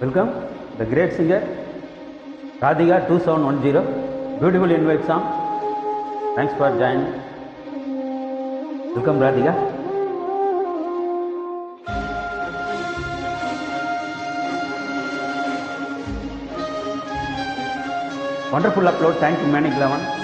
Welcome the great singer Radhika 2710. Beautiful invite song. Thanks for joining. Welcome Radhika. Wonderful upload. Thank you Manic 11.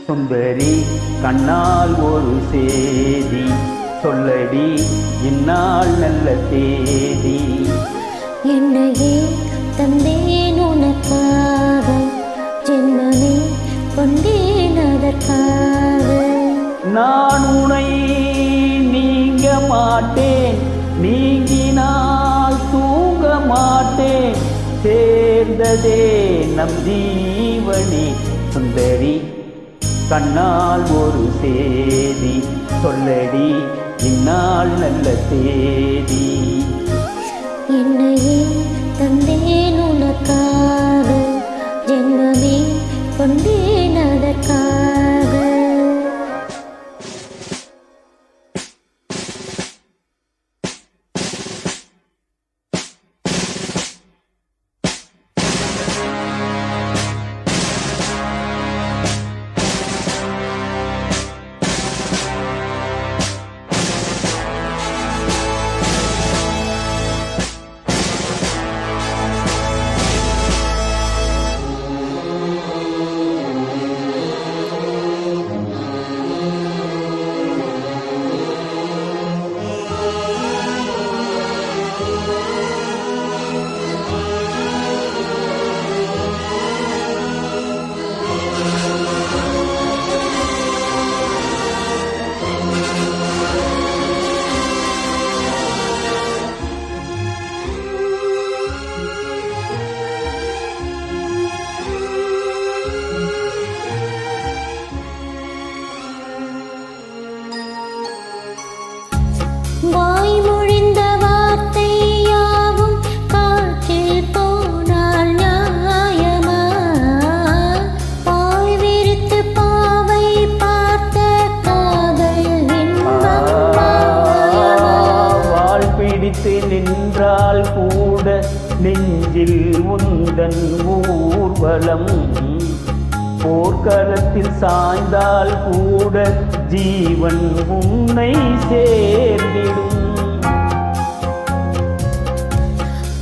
சுந்தரி கண்ணால் ஒரு சேதி சொல்லடி இந்நாள் நல்ல தேதி. என்னையே தந்தேன் உனக்காக, ஜென்மமே கொண்டேன் அதற்காக. நான் உனை நீங்க மாட்டேன், நீங்கினால் தூங்க மாட்டேன், சேர்ந்ததே நம் ஜீவனி. சுந்தரி கண்ணால் ஒரு சேதி சொல்லடி இந்நாள் நல்ல தேதி. என்னையே தந்தேன் உனக்காக, ஜென்மமே கொண்டேன் அதற்காக. வாய்மொழிந்த வார்த்தை யாவும் காற்றில் போனால் நியாயமா? பாய் விரித்து பாவை பார்த்த காதல் இன்பம் மாயமா? வாழ் பிடித்து நின்றால் கூட நெஞ்சில் உந்தன் ஊர்வலம், போர்க்களத்தில் சாய்ந்தால் கூட ஜீவன் உன்னை சேர்ந்திடும்.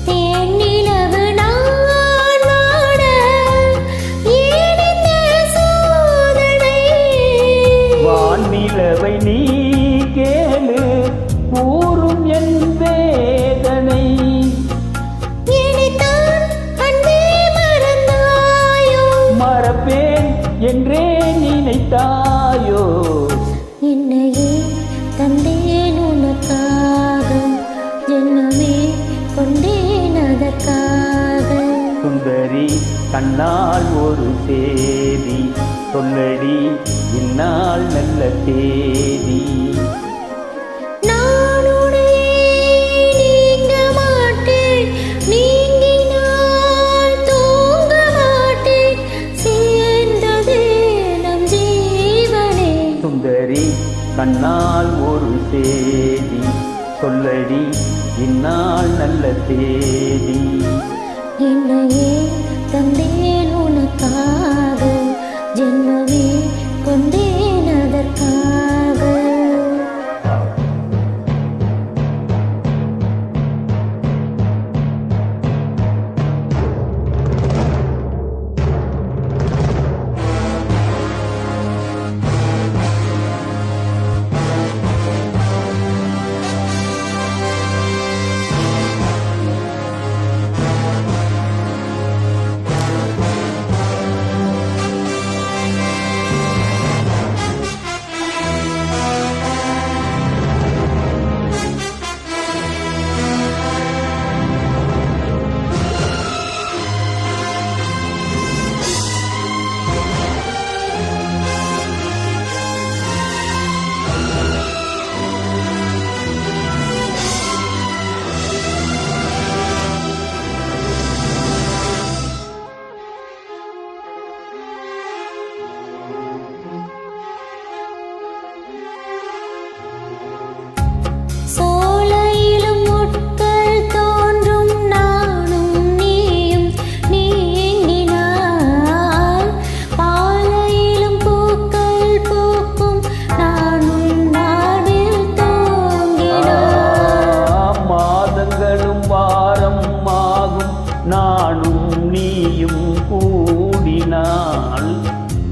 தேனிலவு நான் வாட ஏன் இந்த சோதனை? வானிலவை நீ கேளு கூறும் என் வேதனை. என்னைத்தான் அன்பே மறந்தாயோ? மறப்பேன் என்றே நினைத்தாயோ? என்னையே தந்தேன் உனக்காக, ஜென்மமே கொண்டேன் அதற்காக. சுந்தரி கண்ணால் ஒரு சேதி சொல்லடி இந்நாள் நல்ல தேதி. நான் உன்னை நீங்க மாட்டேன், நீங்கினால் தூங்க மாட்டேன், சேர்ந்ததே நம் ஜீவனே. சுந்தரி கண்ணால் ஒரு சேதி சொல்லடி இந்நாள் நல்ல தேதி. என்னையே தந்தேன் உனக்காக, ஜென்மமே கொண்டேன் அதற்காக.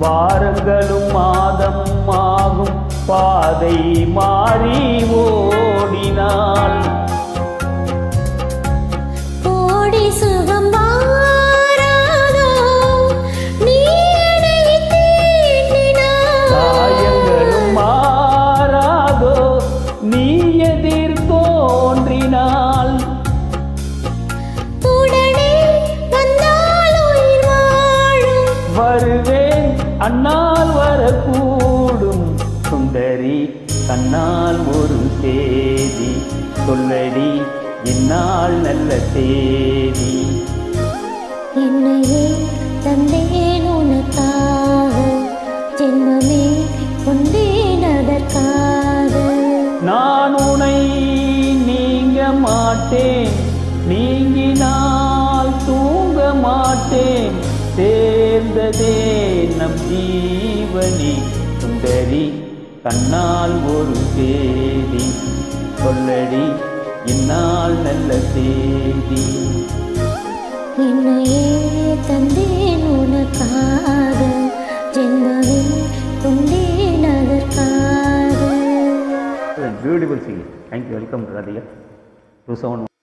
வாரங்களும் மாதம் ஆகும் பாதை மாறி ஓடினாள். கோடி சுகம் வாராதோ நீ என்னை தீண்டினாய். காயங்களும் மாறாதோ நீ எதிர் தோன்றினாள். உடனே வந்தால் உயிர் வாழும். வருவேன் அண்ணால் வரக்கூடும். சுந்தரி கண்ணால் ஒரு சேதி சொல்லடி இந்நாள் நல்ல சேதி. என்னையே தந்தேன் உனக்காக ஜென்மமே கொண்டேன் அதற்காக. நான் உனை நீங்க மாட்டேன், நீங்கினால் தூங்க மாட்டேன். சேர்ந்ததே நம் ஜீவனி. சுந்தரி கண்ணால் ஒரு சேதி சொல்லடி இந்நாள் நல்ல சேதி. என்னையே தந்தேன் உனக்காக ஜென்மமே கொண்டேன் அதற்காக. Beautiful singing. Thank you. Welcome, Radhika. 271.